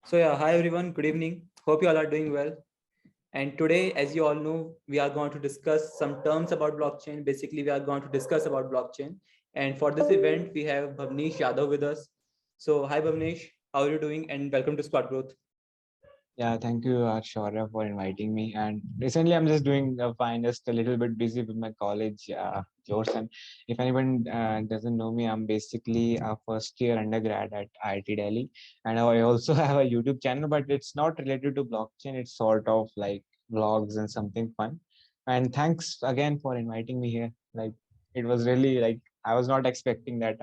So yeah, hi everyone, good evening. Hope you all are doing well. And today, as you all know, we are going to discuss some terms about blockchain. Basically, we are going to discuss about blockchain. And for this event, we have Bhavnesh Yadav with us. So hi Bhavnesh, how are you doing? And welcome to Squad Growth. Yeah, thank you, Shaurya, for inviting me. And recently, I'm just doing fine, just a little bit busy with my college course. And if anyone doesn't know me, I'm basically a first year undergrad at IIT Delhi. And I also have a YouTube channel, but it's not related to blockchain. It's sort of like vlogs and something fun. And thanks again for inviting me here. Like, it was really like, I was not expecting that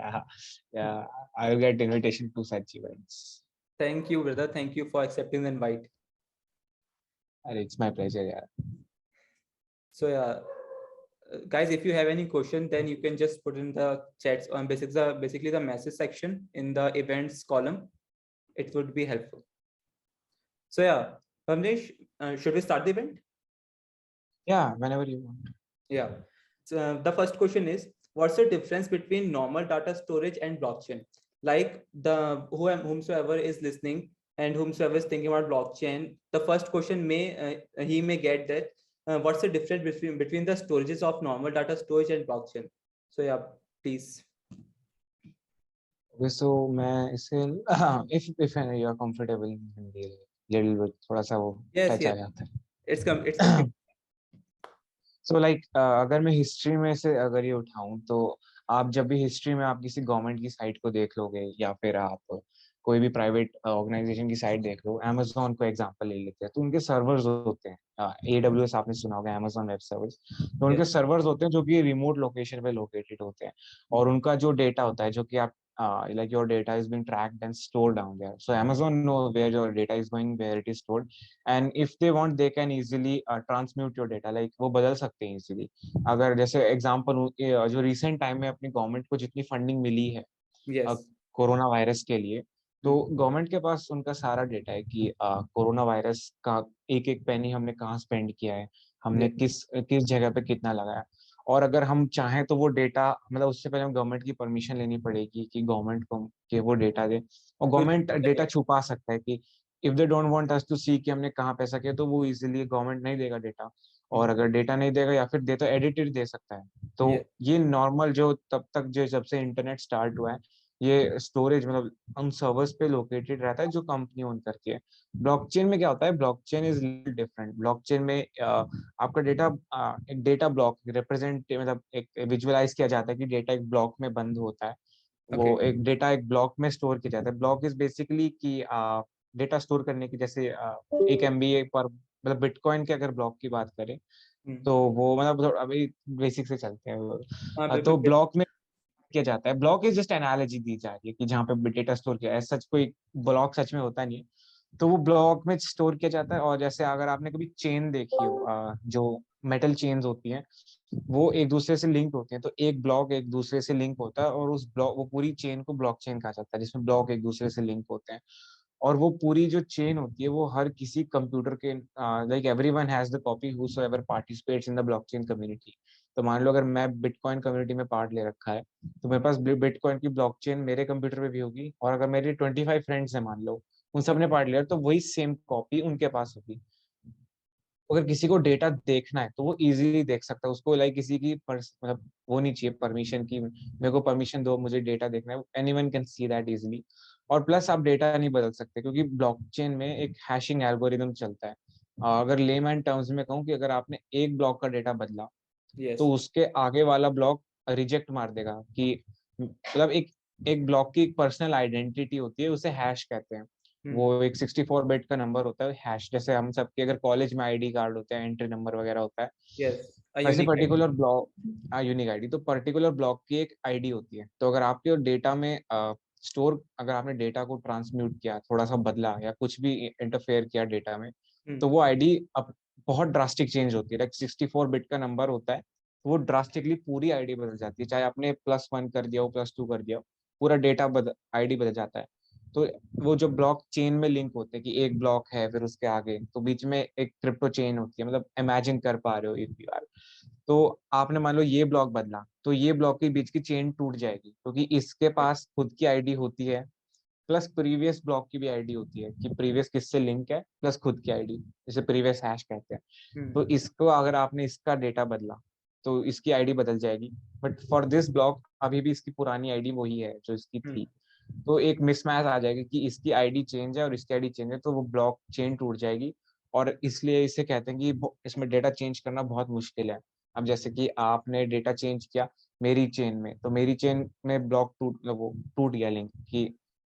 yeah, I will get invitation to such events. Thank you, brother. Thank you for accepting the invite. And it's my pleasure. Yeah. So yeah, guys, if you have any question, then you can just put in the chats on basically the message section in the events column. It would be helpful. So yeah, Bhavnesh, should we start the event? Yeah, whenever you want. Yeah. So the first question is, what's the difference between normal data storage and blockchain? Like whomsoever is listening and whomsoever is thinking about blockchain, the first question he may get that what's the difference between the storages of normal data storage and blockchain? So yeah, please. Okay, so मैं इसे if you are comfortable in Hindi, little bit थोड़ा सा वो Yes, touch yes. आ जाता It's है. complete. So like अगर मैं history में से अगर ये उठाऊं तो आप जब भी हिस्ट्री में आप किसी गवर्नमेंट की साइट को देख लोगे या फिर आप कोई भी प्राइवेट ऑर्गेनाइजेशन की साइट देख लो, amazon को एग्जांपल ले लेते हैं, तो उनके सर्वर्स होते हैं. AWS आपने सुना होगा, amazon वेब सर्विस. तो उनके Yes. सर्वर्स होते हैं जो कि रिमोट लोकेशन पे लोकेटेड होते हैं. और उनका जो डेटा होता है जो कि आप like your data is being tracked and stored down there. So Amazon know where your data is going, where it is stored, and if they want they can easily transmute your data. Like वो बदल सकते हैं easily. अगर जैसे example जो recent time में अपनी government को जितनी फंडिंग मिली है Yes. कोरोना वायरस के लिए, तो Hmm. गवर्नमेंट के पास उनका सारा डेटा है कि कोरोना वायरस का एक एक पेनी हमने कहाँ स्पेंड किया है, हमने Yes. किस किस जगह पे कितना लगाया. और अगर हम चाहें तो वो डेटा, मतलब उससे पहले हम गवर्नमेंट की परमिशन लेनी पड़ेगी कि गवर्नमेंट को कि वो डेटा दे. और गवर्नमेंट डेटा छुपा सकता है कि if they don't want us to see कि हमने कहाँ पैसा किया, तो वो इजीली गवर्नमेंट नहीं देगा डेटा. Hmm. और अगर डेटा नहीं देगा या फिर दे तो एडिटेड दे सकता है. तो Yes. ये नॉर्मल जो तब तक जो जब से इंटरनेट स्टार्ट हुआ है, ये स्टोरेज मतलब उन सर्वर्स पे लोकेटेड रहता है जो कंपनी ओन करती है. ब्लॉकचेन में क्या होता है, ब्लॉकचेन इज डिफरेंट. ब्लॉकचेन में आपका डेटा एक डेटा ब्लॉक रिप्रेजेंट मतलब एक विजुअलाइज किया जाता है कि डेटा एक ब्लॉक में बंद होता है. Okay. वो एक डेटा एक ब्लॉक में स्टोर किया जाता है. ब्लॉक इज बेसिकली कि डेटा स्टोर करने की, जैसे 1 MB पर, मतलब बिटकॉइन के अगर ब्लॉक की बात करें Hmm. तो वो मतलब अभी बेसिक से चलते हैं वो. हाँ तो बिल्कुल. ब्लॉक में किया जाता है. ब्लॉक इज जस्ट एनालॉजी दी जा रही है कि जहाँ पे डेटा स्टोर किया है, सच कोई ब्लॉक सच में होता नहीं है. तो वो ब्लॉक में स्टोर किया जाता है. और जैसे अगर आपने कभी चेन देखी हो, जो मेटल चेन्स होती हैं वो एक दूसरे से लिंक होती हैं, तो एक ब्लॉक एक दूसरे से लिंक होता है और उस ब्लॉक वो पूरी चेन को ब्लॉक चेन कहा जाता है, जिसमें ब्लॉक एक दूसरे से लिंक होते हैं. और वो पूरी जो चेन होती है वो हर किसी कंप्यूटर के, like everyone has the copy whosoever participates in the blockchain community. तो मान लो अगर मैं बिटकॉइन कम्युनिटी में पार्ट ले रखा है, तो मेरे पास बिटकॉइन की ब्लॉकचेन मेरे कंप्यूटर पे भी होगी. और अगर मेरे 25 फ्रेंड्स हैं मान लो, उन सब ने पार्ट लिया, तो वही सेम कॉपी उनके पास होगी. अगर किसी को डेटा देखना है तो वो इजीली देख सकता है. उसको लाइक किसी की मतलब वो नहीं चाहिए परमिशन की मेरे को परमिशन दो मुझे डेटा देखना है. Anyone can see that easily. और प्लस आप डेटा नहीं बदल सकते क्योंकि ब्लॉकचेन में एक हैशिंग एल्गोरिदम चलता है. अगर लेमैन टर्म्स में कहूँ कि अगर आपने एक ब्लॉक का डेटा बदला, Yes. तो उसके आगे वाला ब्लॉक रिजेक्ट मार देगा. कि मतलब एक एक ब्लॉक की एक पर्सनल आइडेंटिटी होती है, उसे हैश कहते हैं. Hmm. वो एक 64 बिट का नंबर होता है हैश. जैसे हम सबके अगर कॉलेज में आईडी कार्ड होते हैं, एंट्री नंबर वगैरह होता है, Yes. A वैसे unique ID. Particular block unique ID. तो पर्टिकुलर ब्लॉक की एक आईडी होती है. तो अगर आपके डेटा में स्टोर अगर आपने डेटा को ट्रांसम्यूट किया, थोड़ा सा बदला या कुछ भी इंटरफेयर किया डेटा में, Hmm. तो वो आईडी अब बहुत ड्रास्टिक चेंज होती है. लाइक 64 बिट का नंबर होता है, तो वो ड्रास्टिकली पूरी आईडी बदल जाती है. चाहे आपने +1 कर दिया हो, +2 कर दिया हो, पूरा डेटा आईडी बदल जाता है. तो वो जो ब्लॉक चेन में लिंक होते हैं कि एक ब्लॉक है फिर उसके आगे, तो बीच में एक क्रिप्टो चेन होती है. मतलब इमेजिन कर पा रहे हो इफ यू आर. तो आपने मान लो ये ब्लॉक बदला, तो ये ब्लॉक के बीच की चेन टूट जाएगी क्योंकि इसके पास खुद की आईडी होती है प्लस प्रीवियस ब्लॉक की भी आईडी होती है कि प्रीवियस किससे लिंक है, प्लस खुद की आईडी, जिसे प्रीवियस हैश कहते हैं। तो इसको अगर आपने इसका डेटा बदला तो इसकी आईडी बदल जाएगी, बट फॉर दिस ब्लॉक अभी भी इसकी पुरानी आईडी वही है जो इसकी थी। तो एक मिसमैच आ जाएगा कि इसकी आईडी चेंज है और इसकी आईडी चेंज है, तो वो ब्लॉक चेन टूट जाएगी। और इसलिए इसे कहते हैं कि इसमें डेटा चेंज करना बहुत मुश्किल है। अब जैसे कि आपने डेटा चेंज किया मेरी चेन में, तो मेरी चेन में ब्लॉक वो टूट गया लिंक कि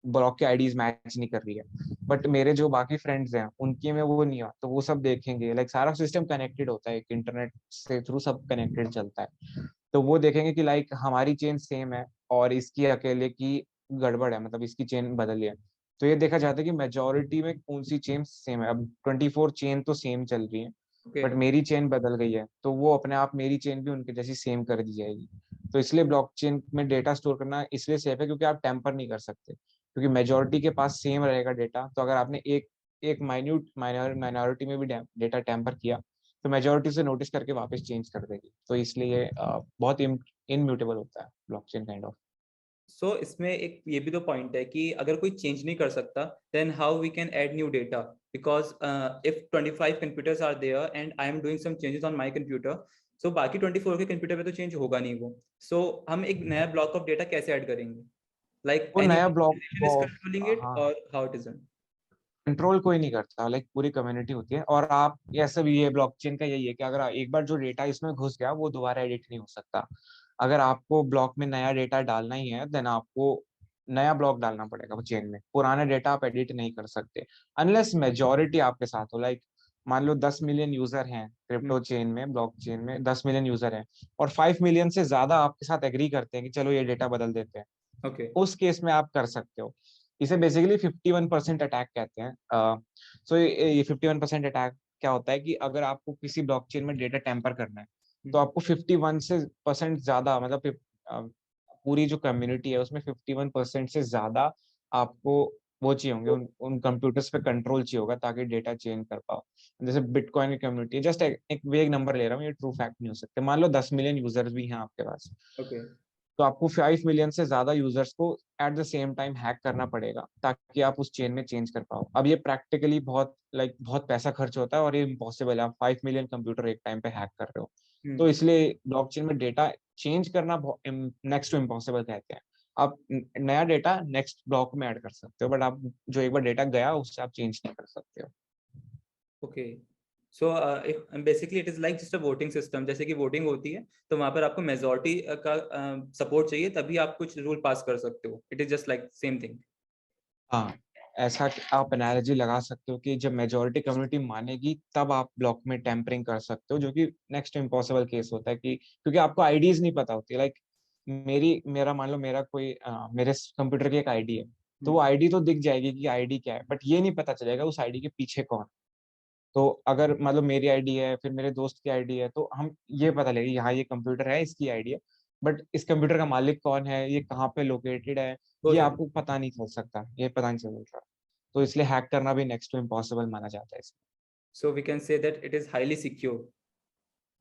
ब्लॉक की आईडीज मैच नहीं कर रही है। बट मेरे जो बाकी फ्रेंड्स हैं उनके में वो नहीं हुआ, तो वो सब देखेंगे, लाइक सारा सिस्टम कनेक्टेड होता है, इंटरनेट से थ्रू सब कनेक्टेड चलता है। तो वो देखेंगे कि लाइक हमारी चेन सेम है और इसकी अकेले की गड़बड़ है, मतलब इसकी चेन बदली है। तो ये देखा जाता है कि मेजोरिटी में कौन सी चेन सेम है। अब 24 चेन तो सेम चल रही है, बट मेरी चेन बदल गई है, तो वो अपने आप मेरी चेन भी उनके जैसी सेम कर दी जाएगी। तो इसलिए ब्लॉकचेन में डेटा स्टोर करना इसलिए सेफ है क्योंकि आप टेम्पर नहीं कर सकते, क्योंकि मेजोरिटी के पास सेम रहेगा डेटा। तो अगर आपने एक एक माइनॉरिटी में भी डेटा टेम्पर किया तो मेजोरिटी से नोटिस करके वापस चेंज कर देगी। तो इसलिए ये बहुत इनम्यूटेबल होता है ब्लॉकचेन काइंड ऑफ। सो इसमें एक ये भी तो पॉइंट है कि अगर कोई चेंज नहीं कर सकता then how we can add new data, because if 25 computers are there and I am doing some changes on my computer, so बाकी 24 के कंप्यूटर पे तो चेंज होगा नहीं वो। सो हम एक नया ब्लॉक ऑफ डेटा कैसे ऐड करेंगे, लाइक वो एनी नया block organisation is of, controlling it हाँ, और how it is done? Control कोई नहीं करता, लाइक पूरी कम्युनिटी होती है। और आप ऐसे भी, ये ब्लॉकचेन का यही है कि अगर एक बार जो डेटा इसमें घुस गया वो दोबारा एडिट नहीं हो सकता। अगर आपको ब्लॉक में नया डेटा डालना ही है देन आपको नया ब्लॉक डालना पड़ेगा वो चेन में, पुराना डेटा आप एडिट नहीं कर सकते अनलेस मेजोरिटी आपके साथ हो। लाइक मान लो 10 मिलियन यूजर हैं क्रिप्टो चेन में, ब्लॉक चेन में 10 मिलियन यूजर हैं और 5 मिलियन से ज्यादा आपके साथ एग्री करते हैं कि चलो ये डेटा बदल देते हैं, ओके। उस केस में आप कर सकते हो। इसे बेसिकली 51% अटैक कहते हैं। सो ये 51% अटैक क्या होता है कि अगर आपको किसी ब्लॉकचेन में डेटा टेम्पर करना है तो आपको 51% ज्यादा, मतलब पूरी जो कम्युनिटी है उसमें 51% से ज्यादा आपको वो चाहिए होंगे, उन कंप्यूटर्स पे कंट्रोल चाहिए होगा ताकि डेटा चेंज कर पाओ। जैसे बिटकॉइन की कम्युनिटी, जस्ट एक वेग नंबर ले रहा हूँ, ये ट्रू फैक्ट नहीं हो सकते, मान लो 10 मिलियन यूजर्स भी हैं आपके पास, ओके। तो आपको 5 मिलियन से ज्यादा यूजर्स को at the same time hack करना पड़ेगा ताकि आप उस चेन में चेंज कर पाओ। अब ये प्रैक्टिकली बहुत पैसा खर्च होता है और ये इम्पॉसिबल है, आप 5 मिलियन कंप्यूटर एक टाइम पे हैक कर रहे हो। तो इसलिए ब्लॉकचेन में डेटा चेंज करना नेक्स्ट टू इम्पॉसिबल कहते हैं। आप नया डेटा नेक्स्ट ब्लॉक में ऐड कर सकते हो, बट आप जो एक बार डेटा गया उससे आप चेंज नहीं कर सकते हो। Okay. So basically it is like just a voting system, जैसे कि वोटिंग होती है तो वहां पर आपको मेजोरिटी का सपोर्ट चाहिए तभी आप कुछ रूल पास कर सकते हो, it is just like same thing. हाँ, ऐसा आप एनालॉजी लगा सकते हो कि जब मेजोरिटी कम्युनिटी मानेगी तब आप ब्लॉक में टेम्परिंग कर सकते हो, जो कि नेक्स्ट इम्पॉसिबल केस होता है कि क्योंकि आपको आईडीज नहीं पता होती। लाइक मेरा मान लो मेरा कोई मेरे कंप्यूटर की एक आईडी है, तो वो आईडी तो दिख जाएगी कि आईडी क्या है, बट ये नहीं पता चलेगा उस आईडी के पीछे कौन। तो अगर मतलब मेरी आईडी है फिर मेरे दोस्त की आईडी है तो हम ये पता लगेगा हाँ ये कंप्यूटर है, इसकी आईडी है, बट इस कंप्यूटर का मालिक कौन है, ये कहाँ पे लोकेटेड है, वो ये है। आपको पता नहीं चल सकता, ये पता नहीं चल सकता। तो इसलिए हैक करना भी नेक्स्ट टू इम्पॉसिबल माना जाता है इसमें। So we can say that it is highly secure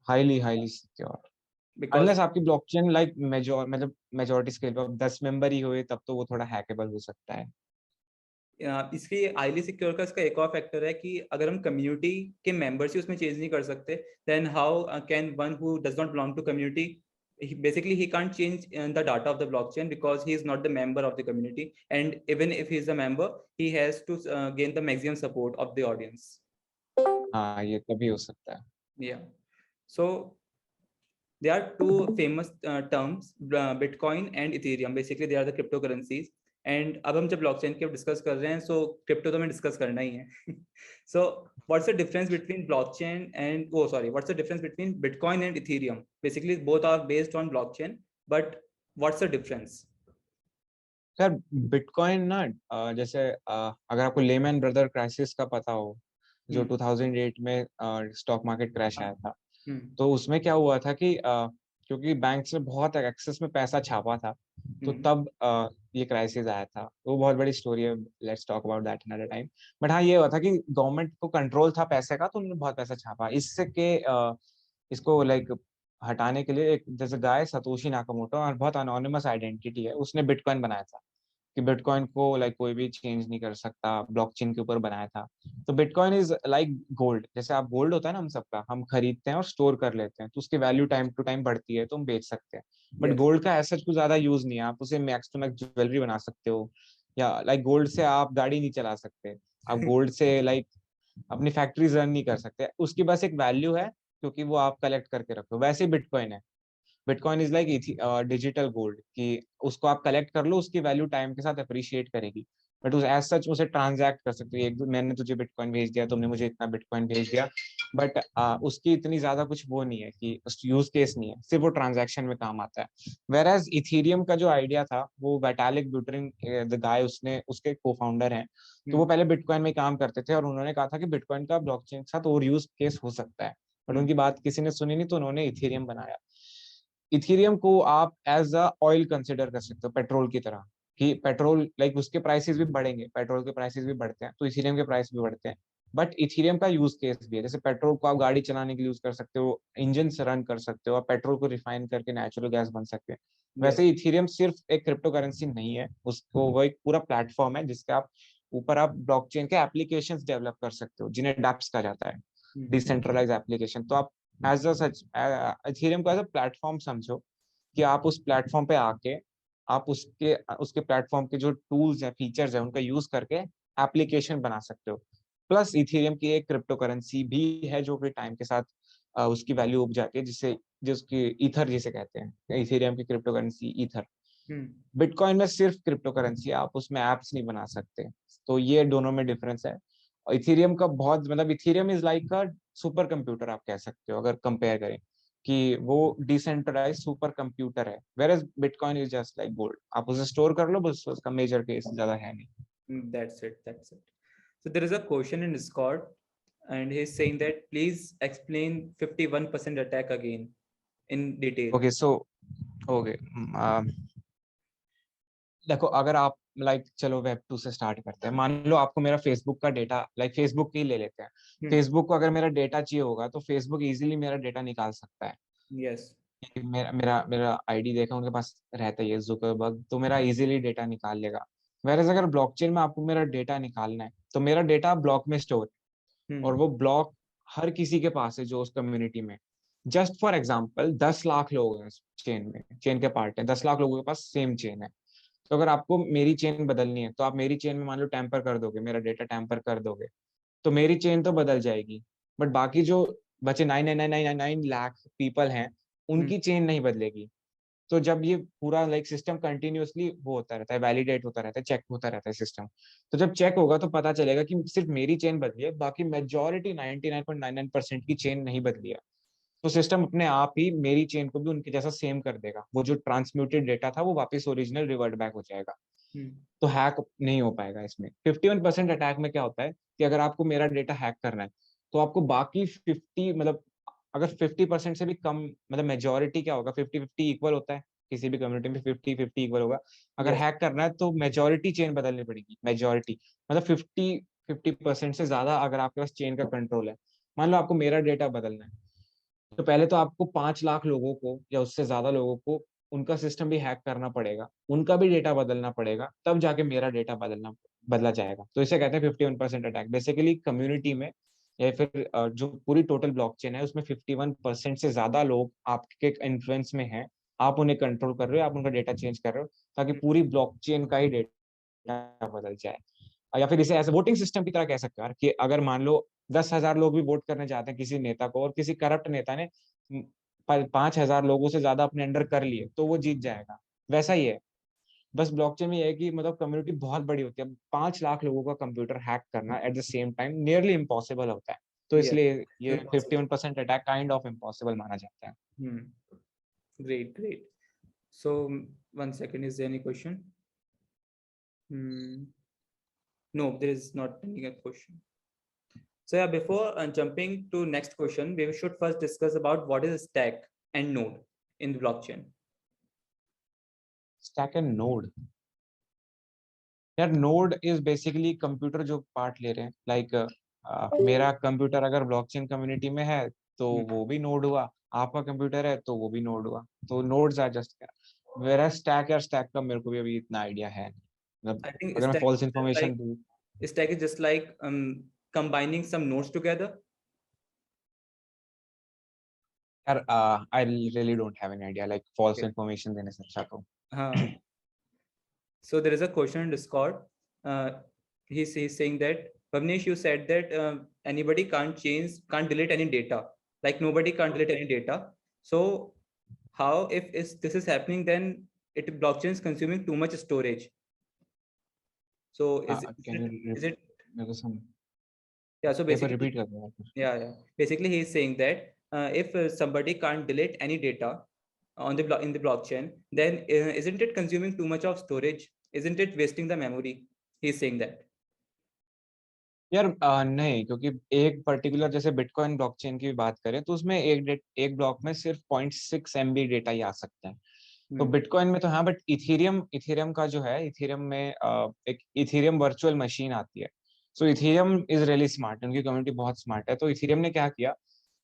highly highly secure, because unless आपकी ब्लॉकचेन लाइक मतलब मेजोरिटी स्केल पर 10 मेंबर ही हुए तब तो वो थोड़ा हैकेबल हो सकता है। इसके हाईली सिक्योर का इसका एक और फैक्टर है कि अगर हम कम्युनिटी के मेंबर्स ही उसमें चेंज नहीं कर सकते then how can one who does not belong to community, basically he can't change the data of the blockchain because he is not the member of the community, and even if he is a member he has to gain the maximum support of the audience. हाँ, ये तभी हो सकता है। Yeah. So there are two famous terms, Bitcoin and Ethereum. Basically, they are the cryptocurrencies. And अब हम जब blockchain के डिस्कस कर रहे हैं, so crypto तो हमें डिस्कस करना ही है. So what's the difference between blockchain and what's the difference between Bitcoin and Ethereum? Basically, both are based on blockchain, but what's the difference? Sir bitcoin ना जैसे अगर आपको लेमैन ब्रदर क्राइसिस का पता हो, जो 2008 में स्टॉक मार्केट क्रैश आया था, तो उसमें क्या हुआ था कि क्योंकि बैंक से बहुत एक्सेस में पैसा छापा था, तो तब ये क्राइसिस आया था। वो बहुत बड़ी स्टोरी है, let's talk about that another time. But हाँ, ये हुआ था कि गवर्नमेंट को कंट्रोल था पैसे का, तो उन्होंने बहुत पैसा छापा। इससे के इसको लाइक हटाने के लिए एक जैसे गाय सतोशी नाकामोटो और बहुत अनोनिमस आइडेंटिटी है, उसने बिटकॉइन बनाया था। कि बिटकॉइन को लाइक कोई भी चेंज नहीं कर सकता, ब्लॉकचेन के ऊपर बनाया था। तो बिटकॉइन इज लाइक गोल्ड, जैसे आप गोल्ड होता है ना हम सबका, हम खरीदते हैं और स्टोर कर लेते हैं, तो उसकी वैल्यू टाइम टू टाइम बढ़ती है तो हम बेच सकते हैं। But Yes. गोल्ड का ऐसा कुछ ज्यादा यूज नहीं है, आप उसे मैक्स टू मैक्स ज्वेलरी बना सकते हो, या लाइक गोल्ड से आप गाड़ी नहीं चला सकते, आप गोल्ड से लाइक अपनी फैक्ट्रीज रन नहीं कर सकते, उसकी बस एक वैल्यू है क्योंकि वो आप कलेक्ट करके रखो। वैसे बिटकॉइन है, bitcoin is like digital gold, कि उसको आप कलेक्ट कर लो, उसकी वैल्यू टाइम के साथ अप्रिशिएट करेगी, बट उस एज सच उसे ट्रांजैक्ट कर सकते हो। मैंने तुझे बिटकॉइन भेज दिया, तुमने मुझे इतना बिटकॉइन भेज दिया, बट उसकी इतनी ज्यादा कुछ वो नहीं है कि यूज केस नहीं है, सिर्फ वो ट्रांजैक्शन में काम आता है। वेर एज इथीरियम का जो आइडिया था वो वैटालिक बुटेरिन, द गाय, उसने उसके को फाउंडर हैं, तो वो Hmm. पहले बिटकॉइन में काम करते थे और उन्होंने कहा था कि बिटकॉइन का ब्लॉकचेन के साथ और यूज केस हो सकता है, बट Hmm. उनकी बात किसी ने सुनी नहीं, तो उन्होंने इथेरियम बनाया। इथेरियम को आप एज अ ऑयल कंसिडर कर सकते हो, पेट्रोल की तरह, कि पेट्रोल लाइक उसके प्राइसेस भी बढ़ेंगे, पेट्रोल के प्राइसेस भी बढ़ते हैं तो इथेरियम के प्राइस भी बढ़ते हैं। बट इथेरियम का यूज केस भी है, जैसे पेट्रोल को आप गाड़ी चलाने के लिए यूज कर सकते हो, इंजन से रन कर सकते हो, आप पेट्रोल को रिफाइन करके नेचुरल गैस बन सकते हैं। Yes. वैसे इथेरियम सिर्फ एक क्रिप्टो करेंसी नहीं है, उसको वो एक पूरा प्लेटफॉर्म है जिसके आप ऊपर आप ब्लॉकचेन के एप्लीकेशंस डेवलप कर सकते हो, जिन्हें डैप्स कहा जाता है, Hmm. Decentralise application. तो आप एज अ सच इथेरियम को एज अ प्लेटफॉर्म समझो, कि आप उस प्लेटफॉर्म पे आके आप उसके उसके प्लेटफॉर्म के जो टूल्स हैं, फीचर्स हैं, उनका यूज करके एप्लीकेशन बना सकते हो। प्लस इथेरियम की एक क्रिप्टो करेंसी भी है जो कि टाइम के साथ उसकी वैल्यू उग जाती है, जिससे जिसकी ईथर जिसे कहते हैं, इथेरियम की crypto currency ether. Hmm. Bitcoin में सिर्फ क्रिप्टो करेंसी है, आप उसमें एप्स नहीं बना सकते, तो ये दोनों में डिफरेंस है। और इथेरियम का बहुत मतलब Ethereum is like a super computer, आप कह सकते हो अगर कंपेयर करें, कि वो डिसेंट्रलाइज सुपर कंप्यूटर है, whereas bitcoin is just like gold, आप उसे स्टोर कर लो बस, उसका मेजर केस ज्यादा है नहीं। That's it. That's it. So there is a question in Discord, and he's saying that please explain 51% attack again in detail. Okay so okay, देखो अगर आप लाइक चलो वेब टू से स्टार्ट करते हैं, मान लो आपको मेरा फेसबुक का डेटा, लाइक फेसबुक ही ले लेते हैं, Hmm. फेसबुक को अगर मेरा डेटा चाहिए होगा तो फेसबुक इजीली मेरा डेटा निकाल सकता है, Yes. कि मेरा मेरा मेरा आईडी देखा उनके पास रहता ही है जुकरबर्ग, तो मेरा इजीली डेटा निकाल लेगा। वैसे अगर ब्लॉकचेन में आपको मेरा डेटा निकालना है तो मेरा डेटा ब्लॉक में स्टोर, और Hmm. वो ब्लॉक हर किसी के पास है जो उस कम्युनिटी में। जस्ट फॉर एग्जाम्पल 10 लाख लोग हैं इस चेन में, चेन के पार्ट है, 10 लाख लोगों के पास सेम चेन है। तो अगर आपको मेरी चेन बदलनी है तो आप मेरी चेन में मान लो टैंपर कर दोगे, मेरा डेटा टैंपर कर दोगे, तो मेरी चेन तो बदल जाएगी, बट बाकी जो बचे 9,999,999 लाख पीपल हैं, Hmm. उनकी चेन नहीं बदलेगी। तो जब ये पूरा लाइक सिस्टम कंटिन्यूअसली वो होता रहता है, वैलिडेट होता रहता है, चेक होता रहता है सिस्टम, तो जब चेक होगा तो पता चलेगा कि सिर्फ मेरी चेन बदली है, बाकी मेजोरिटी 99.99% की चेन नहीं बदली है। तो सिस्टम अपने आप ही मेरी चेन को भी उनके जैसा सेम कर देगा, वो जो ट्रांसम्यूटेड डेटा था वो वापस ओरिजिनल रिवर्ट बैक हो जाएगा। Hmm. तो हैक नहीं हो पाएगा इसमें। 51% अटैक में क्या होता है कि अगर आपको मेरा डेटा हैक करना है तो आपको बाकी 50 मतलब अगर 50% से भी कम, मतलब मेजोरिटी क्या होगा, 50-50 इक्वल होता है, किसी भी कम्युनिटी में 50-50 इक्वल होगा। अगर Yes. हैक करना है तो मेजोरिटी चेन बदलनी पड़ेगी, मेजोरिटी मतलब 50% से ज्यादा अगर आपके पास चेन का कंट्रोल है। मान लो आपको मेरा डेटा बदलना है, तो पहले तो आपको 5 लाख लोगों को या उससे ज्यादा लोगों को उनका सिस्टम भी हैक करना पड़ेगा, उनका भी डेटा बदलना पड़ेगा, तब जाके मेरा डेटा बदला जाएगा। तो इसे कहते हैं 51% अटैक। बेसिकली कम्युनिटी में या फिर जो पूरी टोटल ब्लॉकचेन है उसमें 51% से ज्यादा लोग आपके इन्फ्लुएंस में हैं, आप उन्हें कंट्रोल कर रहे हो, आप उनका डेटा चेंज कर रहे हो, ताकि पूरी ब्लॉकचेन का ही डेटा बदल जाए। या फिर इसे ऐसे वोटिंग सिस्टम की तरह कह सकते हो यार, कि अगर मान लो 10,000 लोग भी वोट करने जाते हैं किसी नेता को, और किसी करप्ट नेता ने 5,000 लोगों से ज्यादा अपने अंडर कर लिए, तो वो जीत जाएगा। वैसा ही है, बस ब्लॉकचेन में ये है कि मतलब कम्युनिटी बहुत बड़ी होती है, 5 लाख लोगों का कंप्यूटर हैक करना at the same time nearly impossible होता है, तो Yes. इसलिए ये Impossible. 51% attack kind of impossible माना जाता है। Hmm. Great. Great. So 1 second. Is there any question? Hmm. No, there is not any question. So yeah, before jumping to next question, we should first discuss about what is stack and node in the blockchain. Stack and node, यार node is basically computer जो part ले रहे हैं, like मेरा computer अगर blockchain community में है तो Hmm. वो भी नोड हुआ, आपका कंप्यूटर है तो वो भी नोड हुआ, तो नोड्स आर जस्ट, वेरा स्टैक, यार स्टैक का मेरे को भी अभी इतना आइडिया है नहीं। मतलब I think अगर मैं stack falls is just information like दूं stack is just like combining some nodes together. यार, I really don't have any idea like falls Okay. Information देने से अच्छा तो हाँ. So there is a question in Discord. Uh, he's saying that Bhavnesh, you said that anybody can't delete any data. Like nobody can't delete any data. So how if this is happening, then blockchain is consuming too much storage. So can you is it मेरे को सम yeah? So एक बार basically repeat कर दो यार. yeah. Basically, he is saying that if somebody can't delete any data on the in the blockchain, then isn't it consuming too much of storage? Isn't it wasting the memory? He's saying that. यार नहीं, क्योंकि एक particular जैसे bitcoin blockchain की बात करें तो उसमें एक ब्लॉक में सिर्फ 0.6 MB डेटा ही आ सकता है. तो बिटकॉइन में तो हाँ, बट इथेरियम का जो है, इथेरियम में एक इथेरियम वर्चुअल मशीन आती है. सो इथेरियम इज रियली स्मार्ट, उनकी कम्युनिटी बहुत स्मार्ट है. तो इथेरियम ने क्या किया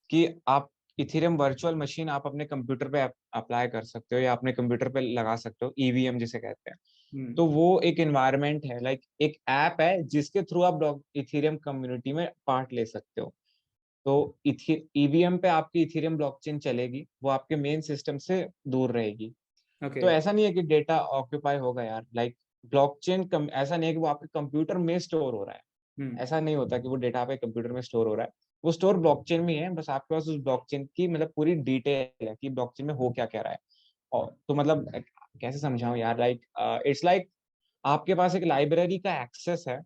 कि आप इथेरियम वर्चुअल मशीन आप अपने कंप्यूटर पे अप्लाई कर सकते हो या अपने कंप्यूटर पे लगा सकते हो, ईवीएम जिसे कहते हैं. तो वो एक एनवायरनमेंट है, लाइक एक ऐप है जिसके थ्रू आप इथेरियम कम्युनिटी में पार्ट ले सकते हो. तो ईवीएम पे आपकी इथेरियम ब्लॉकचेन चलेगी, वो आपके मेन सिस्टम से दूर रहेगी. तो Okay. ऐसा नहीं है कि डेटा ऑक्यूपाई होगा यार, लाइक ब्लॉकचेन ऐसा नहीं है कि वो आपके कंप्यूटर में स्टोर हो रहा है. ऐसा नहीं होता कि वो डेटा आपके कंप्यूटर में स्टोर हो रहा है. वो स्टोर ब्लॉकचेन में ही है, बस आपके पास उस ब्लॉकचेन की मतलब पूरी डिटेल है कि ब्लॉकचेन में हो क्या क्या रहा है. और तो मतलब कैसे समझाऊं यार, लाइक इट्स लाइक आपके पास एक लाइब्रेरी का एक्सेस है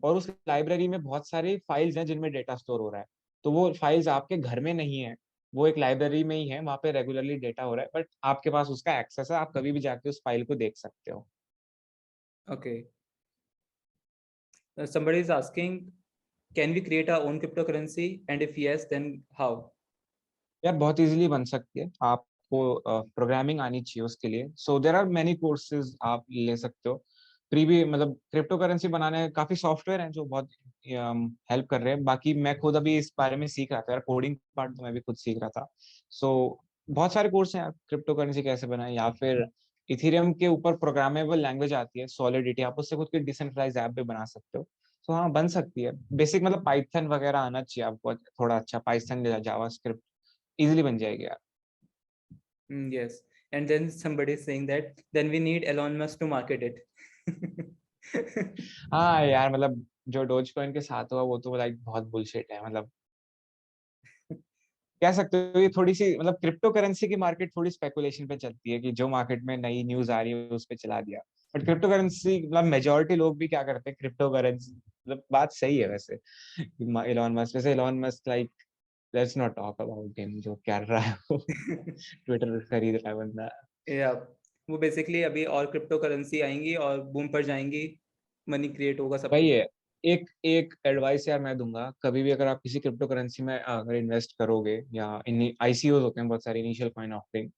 और उस लाइब्रेरी में बहुत सारी फाइल्स हैं जिनमें डेटा स्टोर हो रहा है. तो वो फाइल्स आपके घर में नहीं है, वो एक लाइब्रेरी में ही है, वहां पे रेगुलरली डेटा हो रहा है, बट आपके पास उसका एक्सेस है, आप कभी भी जाके उस फाइल को देख सकते हो. Okay. Somebody is asking, can we create our own cryptocurrency? And if yes, then how? यार बहुत इजीली बन सकती है, आपको प्रोग्रामिंग आनी चाहिए उसके लिए. So there are many courses आप ले सकते हो. फ्री भी, मतलब क्रिप्टो करेंसी बनाने काफी सॉफ्टवेयर हैं जो बहुत हेल्प कर रहे हैं. बाकी मैं खुद अभी इस बारे में सीख रहा था यार, कोडिंग पार्ट तो मैं भी खुद सीख रहा था. सो बहुत सारे कोर्स हैं यार, क्रिप्टो करेंसी कैसे बनाए, या फिर इथेरियम के ऊपर प्रोग्रामेबल लैंग्वेज आती है सॉलिडिटी, आप उससे खुद की डिसेंट्रलाइज ऐप भी बना सकते हो. तो हाँ, बन सकती है. बेसिक मतलब पाइथन वगैरह आना चाहिए आपको थोड़ा अच्छा, पाइथन या जावास्क्रिप्ट इजीली बन जाएगी यार. Yes. And then somebody is saying that then we need Elon Musk to market it. हाँ यार, मतलब जो डोज कॉइन के साथ हुआ वो तो लाइक बहुत बुलशिट है. मतलब कह सकते हो ये थोड़ी सी, मतलब क्रिप्टो करेंसी की मार्केट थोड़ी स्पेकुलेशन पे चलती है कि जो मार्केट में नई न्यूज आ रही है उस पे चला दिया. बट क्रिप्टो करेंसी मतलब मेजोरिटी लोग भी क्या करते हैं, क्रिप्टो करेंसी मतलब बात सही है वैसे. Elon Musk like, let's not talk about him, जो कर रहा है वो ट्विटर खरीद रहा है बंदा. Yeah. वो बेसिकली अभी और क्रिप्टो करेंसी आएंगी और बूम पर जाएंगी, मनी क्रिएट होगा सब वही कुछ. है. एक एक एडवाइस यार मैं दूंगा, कभी भी अगर आप किसी क्रिप्टो करेंसी में अगर इन्वेस्ट करोगे, या आईसीओ होते हैं बहुत सारे, इनिशियल कॉइन ऑफरिंग.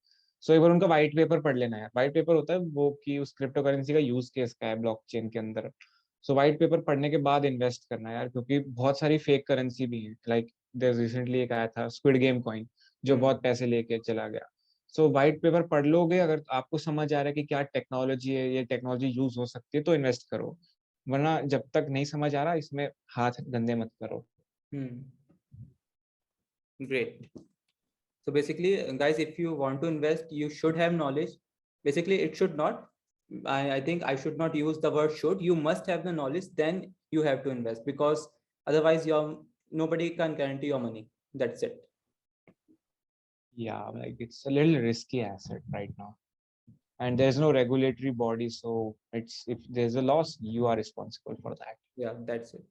सो एक बार उनका व्हाइट पेपर पढ़ लेना है. व्हाइट पेपर होता है वो कि उस क्रिप्टो करेंसी का यूज केस क्या है ब्लॉकचेन के अंदर. सो व्हाइट पेपर पढ़ने के बाद इन्वेस्ट करना है यार, क्योंकि बहुत सारी फेक करेंसी भी है. लाइक देयर रिसेंटली एक आया था स्क्विड गेम कॉइन, जो बहुत पैसे लेके चला गया. सो व्हाइट पेपर पढ़ लोगे, अगर आपको समझ आ रहा है कि क्या टेक्नोलॉजी है, ये टेक्नोलॉजी यूज हो सकती है, तो इन्वेस्ट करो. वरना जब तक नहीं समझ आ रहा, इसमें हाथ गंदे मत करो. Great. So basically, guys, if you want to invest, you should have knowledge. Basically, it should not. I think I should not use the word should. You must have the knowledge, then you have to invest, because otherwise, nobody can guarantee your money. That's it. Yeah, like it's a little risky asset right now, and there's no regulatory body, so it's, if there's a loss, you are responsible for that. Yeah, that's it.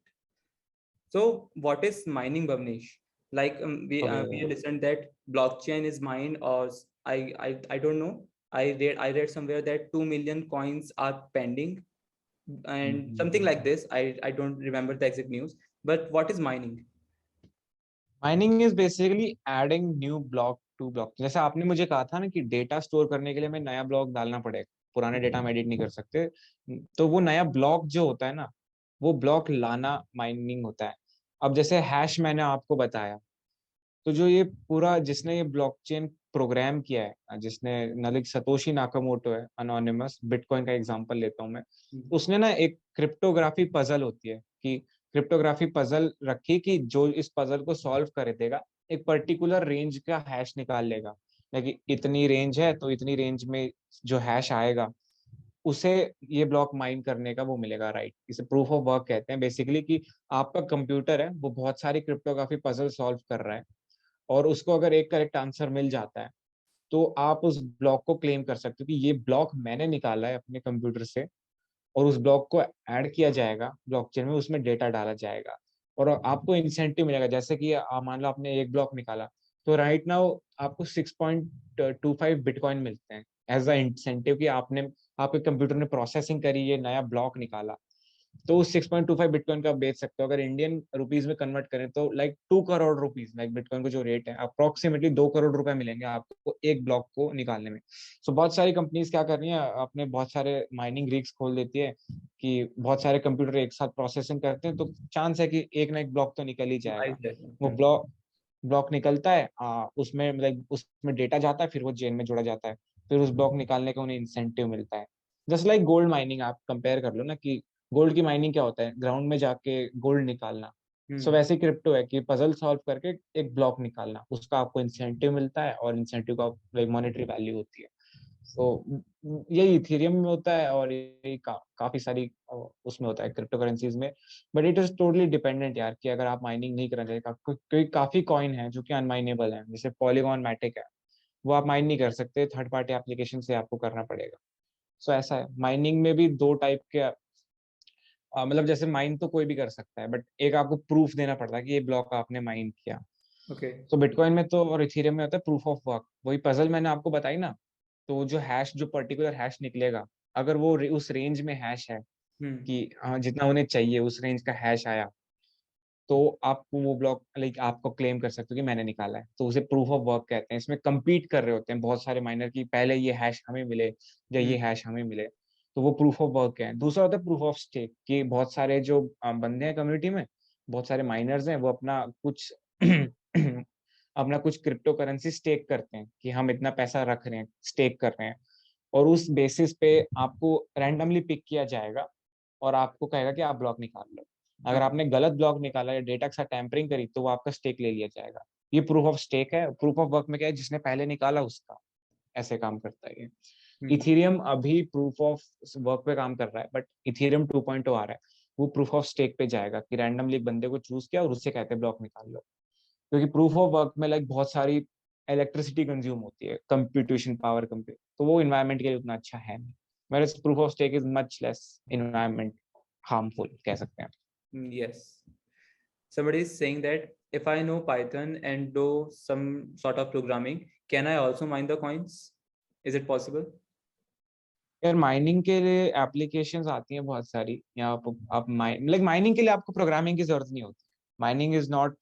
So, what is mining, Bhavnesh? Like we Okay. listened that blockchain is mined, or I don't know. I read somewhere that 2 million coins are pending, and something like this. I don't remember the exact news. But what is mining? Mining is basically adding new block to block. जैसे आपने मुझे कहा था ना कि data store करने के लिए हमें नया ब्लॉक डालना पड़ेगा, पुराने डेटा हम एडिट नहीं कर सकते. तो वो नया ब्लॉक जो होता है ना, वो ब्लॉक लाना माइनिंग होता है. अब जैसे हैश मैंने आपको बताया, तो जो ये पूरा जिसने ये ब्लॉकचेन प्रोग्राम किया है जिसने नलिक सतोशी नाकामोटो है, अनोनिमस, बिटकॉइन का एग्जांपल लेता हूँ मैं। उसने ना एक क्रिप्टोग्राफी पजल होती है कि क्रिप्टोग्राफी पजल रखी कि जो इस पजल को सॉल्व कर देगा एक पर्टिकुलर रेंज का हैश निकाल लेगा। लेकिन इतनी रेंज है तो इतनी रेंज में जो हैश आएगा उसे ये ब्लॉक माइन करने का वो मिलेगा, राइट। इसे प्रूफ ऑफ वर्क कहते हैं बेसिकली, कि आपका कंप्यूटर है वो बहुत सारी क्रिप्टोग्राफी पजल सॉल्व कर रहा है और उसको अगर एक करेक्ट आंसर मिल जाता है तो आप उस ब्लॉक को क्लेम कर सकते हो कि ये ब्लॉक मैंने निकाला है अपने कंप्यूटर से, और उस ब्लॉक को ऐड किया जाएगा ब्लॉकचेन में, उसमें डेटा डाला जाएगा और आपको इंसेंटिव मिलेगा। जैसे कि मान लो आपने एक ब्लॉक निकाला तो राइट नाउ आपको 6.25 बिटकॉइन मिलते हैं एज अ इंसेंटिव कि आपने, आपके कंप्यूटर ने प्रोसेसिंग करी, ये नया ब्लॉक निकाला। तो उस 6.25 बिटकॉइन का आप बेच सकते हो। अगर इंडियन रुपीज में कन्वर्ट करें तो like 2 crore rupees, like bitcoin का जो रेट है अप्रोक्सीमेटली 2 करोड़ रुपए मिलेंगे आपको एक ब्लॉक को निकालने में। सो बहुत सारी कंपनीज क्या कर रही है, अपने बहुत सारे माइनिंग रिग्स खोल देती है कि बहुत सारे कंप्यूटर एक साथ प्रोसेसिंग करते हैं तो चांस है कि एक ना एक ब्लॉक तो निकल ही जाएगा। वो ब्लॉक ब्लॉक निकलता है, उसमें लाइक उसमें डेटा जाता है, फिर वो चेन में जोड़ा जाता है, फिर उस ब्लॉक निकालने का उन्हें इंसेंटिव मिलता है। जस्ट लाइक गोल्ड माइनिंग आप कंपेयर कर लो ना, कि गोल्ड की माइनिंग क्या होता है, ग्राउंड में जाके गोल्ड निकालना। सो वैसे क्रिप्टो है कि पजल सॉल्व करके एक ब्लॉक निकालना, उसका आपको इंसेंटिव मिलता है और इंसेंटिव का लाइक मॉनेटरी वैल्यू होती है। तो यही इथेरियम में होता है और यही काफी सारी उसमें होता है क्रिप्टो करेंसीज में। But it is totally dependent यार, कि अगर आप माइनिंग नहीं करना चाहिए, क्योंकि काफी कॉइन है जो कि अनमाइनेबल है, जैसे पॉलीगॉन मैटिक है, वो आप माइन नहीं कर सकते, थर्ड पार्टी एप्लीकेशन से आपको करना पड़ेगा। सो ऐसा है, माइनिंग में भी दो टाइप के मतलब जैसे माइन तो कोई भी कर सकता है बट एक आपको प्रूफ देना पड़ता है कि ये ब्लॉक आपने माइन किया। ओके। तो बिटकॉइन में तो और इथेरियम में होता है प्रूफ ऑफ वर्क, वही पजल मैंने आपको बताई ना। तो जो हैश, जो पर्टिकुलर हैश निकलेगा, अगर वो उस रेंज में हैश है कि जितना उन्हें चाहिए उस रेंज का हैश आया, तो आपको वो ब्लॉक लाइक आपको क्लेम कर सकते हो कि मैंने निकाला है, तो उसे प्रूफ ऑफ वर्क कहते हैं। इसमें compete कर रहे होते हैं बहुत सारे माइनर की पहले ये हैश हमें मिले या ये हैश हमें मिले, तो वो प्रूफ ऑफ वर्क है। दूसरा होता है प्रूफ ऑफ स्टेक, कि बहुत सारे जो बंदे हैं कम्युनिटी में, बहुत सारे माइनर्स हैं, वो अपना कुछ अपना कुछ क्रिप्टो करेंसी स्टेक करते हैं कि हम इतना पैसा रख रहे हैं, स्टेक कर रहे हैं, और उस बेसिस पे आपको रैंडमली पिक किया जाएगा और आपको कहेगा कि आप ब्लॉक निकाल लो। अगर आपने गलत ब्लॉक निकाला या डेटा के साथ टैंपरिंग करी तो वो आपका स्टेक ले लिया जाएगा। ये प्रूफ ऑफ स्टेक है। प्रूफ ऑफ वर्क में क्या है, जिसने पहले निकाला उसका, ऐसे काम करता है ये। इथेरियम अभी प्रूफ ऑफ वर्क पे काम कर रहा है, बट इथेरियम 2.0 आ रहा है, वो प्रूफ ऑफ स्टेक पे जाएगा कि रैंडमली एक बंदे को चूज किया और उससे कहते हैं ब्लॉक निकाल लो। क्योंकि प्रूफ ऑफ वर्क में लाइक बहुत सारी इलेक्ट्रिसिटी कंज्यूम होती है, कंप्यूटेशन पावर कंप्यूट, तो वो इन्वायरमेंट के लिए उतना अच्छा है नहीं। मेरे proof of stake is much less environment harmful कह सकते हैं। Yes. Somebody is saying that if I know Python and do some sort of programming, can I also mine the coins? Is it possible? यार mining के लिए applications आती हैं बहुत सारी, या आप माइनिंग के लिए आपको प्रोग्रामिंग की जरूरत नहीं होती। माइनिंग इज नॉट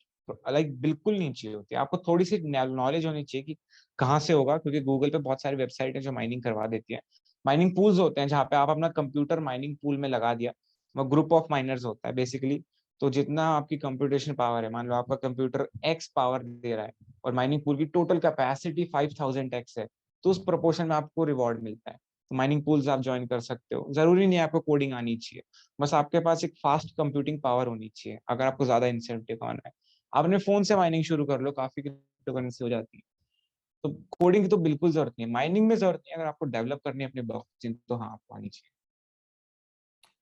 लाइक बिल्कुल नहीं चाहिए होती, आपको थोड़ी सी नॉलेज होनी चाहिए कि कहाँ से होगा, क्योंकि गूगल पे बहुत सारी वेबसाइट है जो माइनिंग करवा देती है। माइनिंग पूल्स होते हैं जहाँ पे आप अपना कंप्यूटर माइनिंग पूल में लगा दिया, वो ग्रुप ऑफ माइनर्स होता है बेसिकली। तो जितना आपकी कंप्यूटेशन पावर है, मान लो आपका कंप्यूटर एक्स पावर दे रहा है और माइनिंग पूल की टोटल कैपेसिटी 5000x है, तो उस प्रोपोर्शन में आपको रिवॉर्ड मिलता है। माइनिंग पूल्स आप ज्वाइन कर सकते हो, जरूरी नहीं है आपको कोडिंग आनी चाहिए, बस आपके पास एक फास्ट कंप्यूटिंग पावर होनी चाहिए। अगर आपको ज्यादा इंसेंटिव आना है, आप अपने फोन से माइनिंग शुरू कर लो, काफी क्रिप्टो करेंसी हो जाती है। तो कोडिंग की तो बिल्कुल जरूरत नहीं है, माइनिंग में जरूरत नहीं है। अगर आपको डेवलप करनी है अपनी ब्लॉकचेन तो हाँ, आपको आनी चाहिए।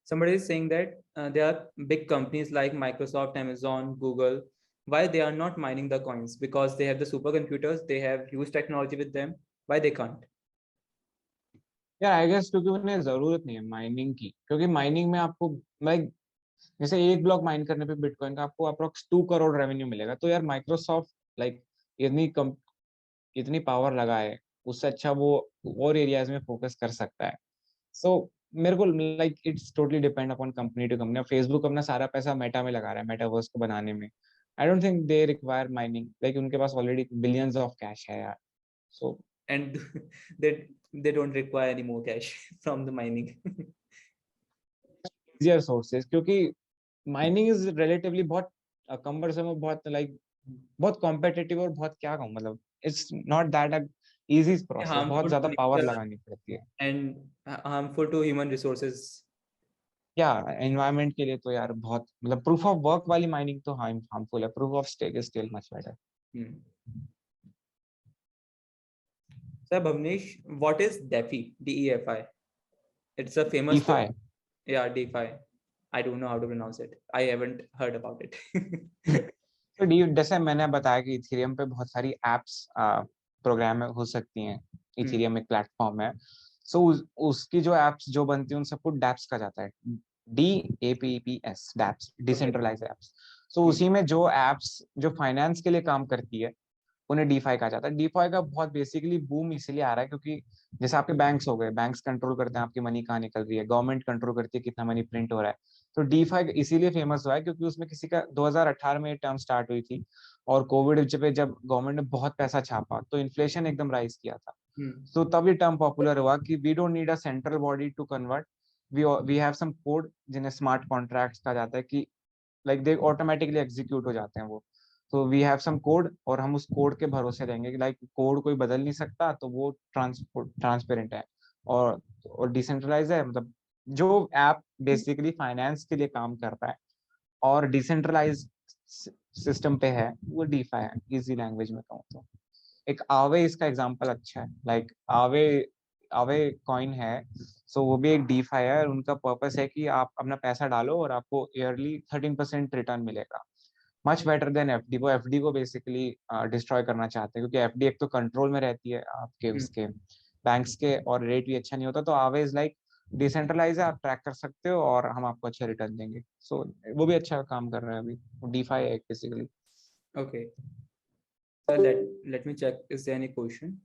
Somebody is saying that there are big companies like Microsoft, Amazon, Google. Why they are not mining the coins? Because they have the supercomputers, they have huge technology with them. Why they can't? यार I guess क्योंकि उन्हें जरूरत नहीं है mining की, क्योंकि mining में आपको लाइक जैसे एक ब्लॉक माइन करने पे बिटकॉइन का आपको अप्रोक्स 2 करोड़ रेवेन्यू मिलेगा। तो यार माइक्रोसॉफ्ट लाइक इतनी कम, इतनी पावर लगाए, उससे अच्छा वो और एरियाज में फोकस कर सकता है। सो मेरे को like it's totally depend upon company to company. Facebook अपना सारा पैसा मेटा में लगा रहा है, मेटावर्स को बनाने में। I don't think they require mining, like उनके पास ऑलरेडी बिलियंस ऑफ कैश है यार। सो And they don't require any more cash from the mining. Easier sources, क्योंकि माइनिंग इज रिलेटिवली बहुत कम्बरसम और बहुत लाइक बहुत कॉम्पिटिटिव और बहुत क्या कहूँ, मतलब it's not that easy process, बहुत harmful ज्यादा to पावर nature लगानी पड़ती है। and harmful to human resources. या एनवायरनमेंट के लिए तो यार बहुत, मतलब प्रूफ ऑफ वर्क वाली माइनिंग तो हार्मफुल है, proof of stake is still much better. Hmm. So Bhavnesh, what is DeFi? DEFI. It's a famous DeFi, term. Yeah, DeFi. I don't know how to pronounce it. I haven't heard about it. तो जैसे मैंने बताया कि Ethereum पे बहुत सारी apps programme हो सकती हैं। इथेरियम एक प्लेटफॉर्म है, सो उसकी जो एप्स जो बनती है उन सबको डैप्स कहा जाता है। DAPPS, dapps, Okay. Decentralise apps. So उसी में जो एप्स जो फाइनेंस के लिए काम करती है उन्हें डीफाई कहा जाता है। डीफाई का बहुत बेसिकली बूम इसलिए आ रहा है क्योंकि जैसे आपके बैंक्स हो गए, बैंक्स कंट्रोल करते हैं आपकी मनी कहाँ निकल रही है, गवर्नमेंट कंट्रोल करती है कितना मनी प्रिंट हो रहा है। तो डीफाई इसीलिए फेमस हुआ है क्योंकि उसमें किसी का 2018 में टर्म स्टार्ट हुई थी, और कोविड पे जब गवर्नमेंट ने बहुत पैसा छापा तो इन्फ्लेशन एकदम राइज किया था। तो तब ये टर्म पॉपुलर हुआ कि we don't need a central body to convert, we have some code जिन्हें स्मार्ट कॉन्ट्रैक्ट्स कहा जाता है, कि लाइक दे ऑटोमेटिकली एग्जीक्यूट हो जाते हैं वो। तो वी हैव सम कोड और हम उस कोड के भरोसे रहेंगे कि लाइक कोड कोई बदल नहीं सकता, तो वो ट्रांसपेरेंट है और डिसेंट्रलाइज है। मतलब जो ऐप बेसिकली फाइनेंस के लिए काम कर रहा है और डिसेंट्रलाइज सिस्टम पे है, वो डीफाई है, इजी लैंग्वेज में कहूँ तो। एक आवे इसका एग्जांपल अच्छा है, लाइक आवे आवे कॉइन है, सो वो भी एक डीफाई है। उनका पर्पस है कि आप अपना पैसा डालो और आपको ईयरली 13% रिटर्न मिलेगा, मच बेटर देन एफडी। वो एफडी को बेसिकली डिस्ट्रॉय करना चाहते हैं क्योंकि एफडी एक तो कंट्रोल में रहती है आपके उसके बैंक्स के, और रेट भी अच्छा नहीं होता। तो आवे इज लाइक डिसेंट्रलाइज है, आप ट्रैक कर सकते हो और हम आपको अच्छा रिटर्न देंगे। सो वो भी अच्छा काम कर रहा है अभी, डीफाई है basically. Okay. So let me check. Is there any question?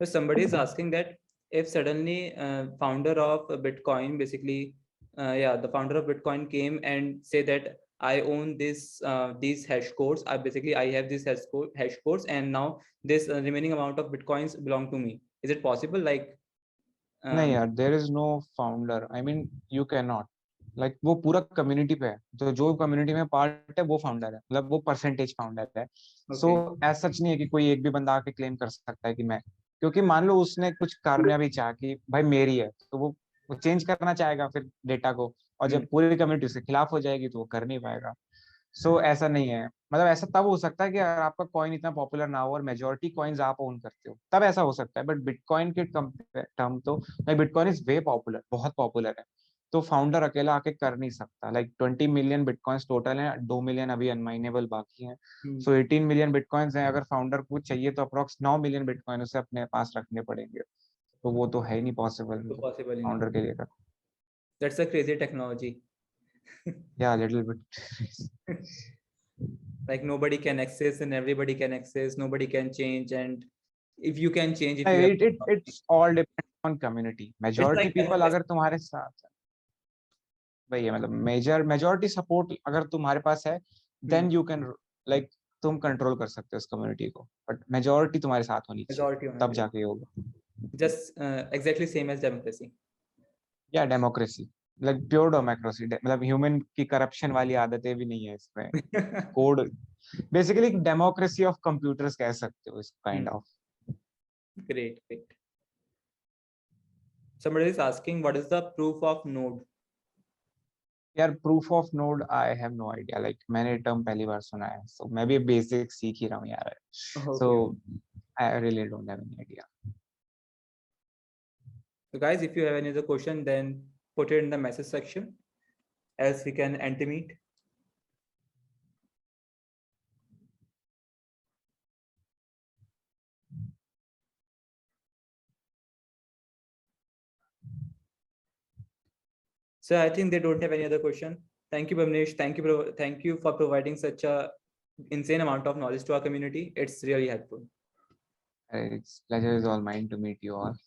So somebody is asking that if suddenly founder of Bitcoin basically, yeah, the founder of Bitcoin came and say that I own this these hash codes. I have this hash codes, and now this remaining amount of Bitcoins belong to me. Is it possible? Like, नहीं um, यार, there is no founder, I mean you can not, like वो पूरा community पे है, तो जो community में part है वो फाउंडर है, मतलब वो परसेंटेज फाउंडर है। सो okay, एज सच नहीं है कि कोई एक भी बंदा आके क्लेम कर सकता है कि मैं, क्योंकि मान लो उसने कुछ कामयाबी चाह कि भाई मेरी है, तो वो चेंज करना चाहेगा फिर डेटा को, और hmm, जब पूरी कम्युनिटी उसके खिलाफ हो जाएगी तो वो कर नहीं पाएगा। सो ऐसा नहीं है, मतलब ऐसा तब हो सकता है कि अगर आपका कॉइन इतना पॉपुलर ना हो और मेजोरिटी कॉइन्स आप ओन करते हो, तब ऐसा हो सकता है। बट बिटकॉइन के टर्म तो like bitcoin is way popular, बहुत पॉपुलर है, तो फाउंडर अकेला आके कर नहीं सकता। लाइक 20 मिलियन बिटकॉइंस टोटल है, 2 मिलियन अभी अनमाइनेबल बाकी हैं। hmm, सो 18 मिलियन बिटकॉइंस हैं, अगर फाउंडर को चाहिए तो अप्रोक्स 9 मिलियन बिटकॉइन उसे अपने पास रखने पड़ेंगे, तो वो तो है ही नहीं possible so possible enough. Founder के लिए। That's a crazy technology. या little bit. Like nobody can access and everybody can access. Nobody can change, and if you can change, if you have, It's all depends on community, it's majority like people democracy. अगर तुम्हारे साथ है, वही है, मतलब majority support अगर तुम्हारे पास है, Hmm. Then you can, like तुम कंट्रोल कर सकते हो उस कम्युनिटी को, बट मेजोरिटी तुम्हारे साथ होनी चाहिए, Majority होना तब चाहिए. जाके ये होगा। Just exactly same as democracy. या डेमोक्रेसी, लाइक प्योर डेमोक्रेसी, मतलब ह्यूमन की करप्शन वाली आदतें भी नहीं है इसमें। Code basically democracy of computers कह सकते हो इस Hmm. Kind of. Great, great. Somebody is asking, what is the proof of node? यार proof of node I have no idea, like मैंने टर्म पहली बार सुना है, सो मैं भी बेसिक सीख ही रहा हूँ यार। सो Okay. I really don't have any idea. So guys, if you have any other question, then put it in the message section, else we can end the meet. So I think they don't have any other question. Thank you, Bhavnesh. Thank you for providing such a insane amount of knowledge to our community. It's really helpful. It's pleasure is all mine to meet you all.